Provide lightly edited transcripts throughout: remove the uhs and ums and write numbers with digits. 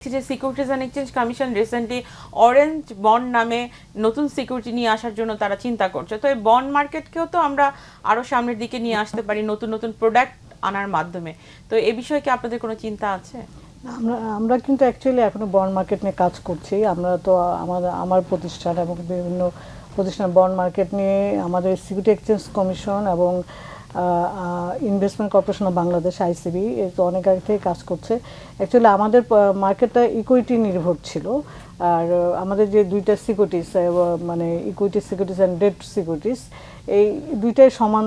যে securities and exchange commission recently orange bond নামে নতুন সিকিউরিটি নিয়ে আসার জন্য তারা চিন্তা করছে। তো এই বন্ড মার্কেটকেও তো আমরা আরো সামনের দিকে নিয়ে আসতে পারি নতুন নতুন প্রোডাক্ট আনার মাধ্যমে। তো এই বিষয়ে কি আপনাদের কোনো চিন্তা আছে? আমরা আমরা কিন্তু অ্যাকচুয়ালি এখনো বন্ড মার্কেট নিয়ে কাজ করছি। আমরা তো আমার প্রতিষ্ঠান এবং বিভিন্ন প্রতিষ্ঠান বন্ড মার্কেট নিয়ে আমাদের সিকিউরিটি এক্সচেঞ্জ কমিশন এবং investment corporation of Bangladesh ICB এর তো অনেক আগে থেকে কাজ করছে। অ্যাকচুয়ালি আমাদের মার্কেটটা ইকুইটি নির্ভর ছিল। আর আমাদের যে দুইটা সিকিউরিটিস মানে equity securities and debt securities, এই দুইটাই সমান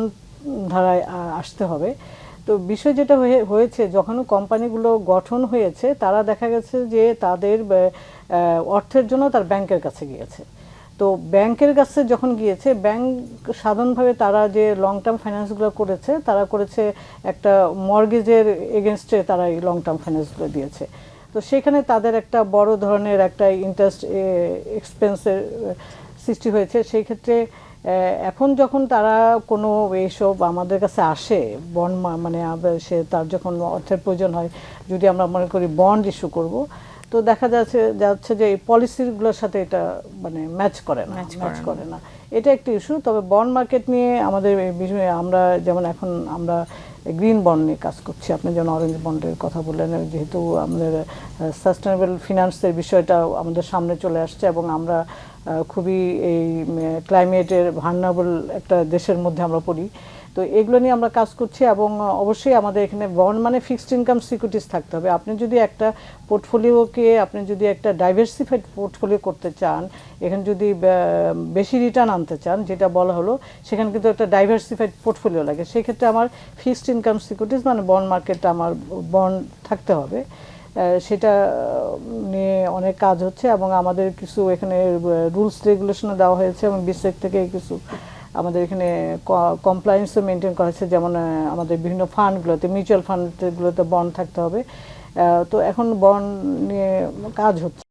ধারায় আসতে হবে। তো বিষয় যেটা হয়েছে, যখন কোম্পানিগুলো গঠন হয়েছে তারা দেখা গেছে যে তাদের অর্থের জন্য তার ব্যাংকের কাছে গিয়েছে। তো ব্যাংকের কাছে যখন গিয়েছে, ব্যাংক সাধারণভাবে তারা যে লং টার্ম ফাইন্যান্সগুলো করেছে, তারা করেছে একটা মর্গেজের এগেনস্টে তারা এই লং টার্ম ফাইন্যান্সগুলো দিয়েছে। তো সেখানে তাদের একটা বড় ধরনের একটা ইন্টারেস্ট এক্সপেন্সের সৃষ্টি হয়েছে। সেই ক্ষেত্রে এখন যখন তারা কোনো এইসব আমাদের কাছে আসে বন্ড, মানে সে তার যখন অর্থের প্রয়োজন হয়, যদি আমরা মনে করি বন্ড ইস্যু করব, তো দেখা যাচ্ছে যে এই পলিসিগুলোর সাথে এটা মানে ম্যাচ করে না। এটা একটা ইস্যু। তবে বন্ড মার্কেট নিয়ে আমাদের এই বিষয়ে আমরা যেমন এখন আমরা গ্রিন বন্ড নিয়ে কাজ করছি। আপনি যেমন অরেঞ্জ বন্ডের কথা বললেন, যেহেতু আমাদের সাস্টেনেবল ফিনান্সের বিষয়টা আমাদের সামনে চলে আসছে এবং আমরা খুবই এই ক্লাইমেটের ভালনারেবল একটা দেশের মধ্যে আমরা পড়ি। তো এগুলো নিয়ে আমরা কাজ করছি এবং অবশ্যই আমাদের এখানে বন্ড মানে ফিক্সড ইনকাম সিকিউরিটিস থাকতে হবে। আপনি যদি একটা পোর্টফোলিওকে আপনি যদি একটা ডাইভার্সিফাইড পোর্টফোলিও করতে চান, এখানে যদি বেশি রিটার্ন আনতে চান, যেটা বলা হলো, সেখানে কিন্তু একটা ডাইভার্সিফাইড পোর্টফোলিও লাগে। সেক্ষেত্রে আমার ফিক্সড ইনকাম সিকিউরিটিস মানে বন্ড মার্কেটটা আমার বন্ড থাকতে হবে। সেটা নিয়ে অনেক কাজ হচ্ছে এবং আমাদের কিছু এখানে রুলস রেগুলেশনও দেওয়া হয়েছে এবং বিসেক থেকে কিছু আমাদের এখানে কমপ্লায়েন্সও মেনটেন করা হয়েছে। যেমন আমাদের বিভিন্ন ফান্ডগুলোতে, মিউচুয়াল ফান্ডগুলোতে বন্ড থাকতে হবে। তো এখন বন্ড নিয়ে কাজ হচ্ছে।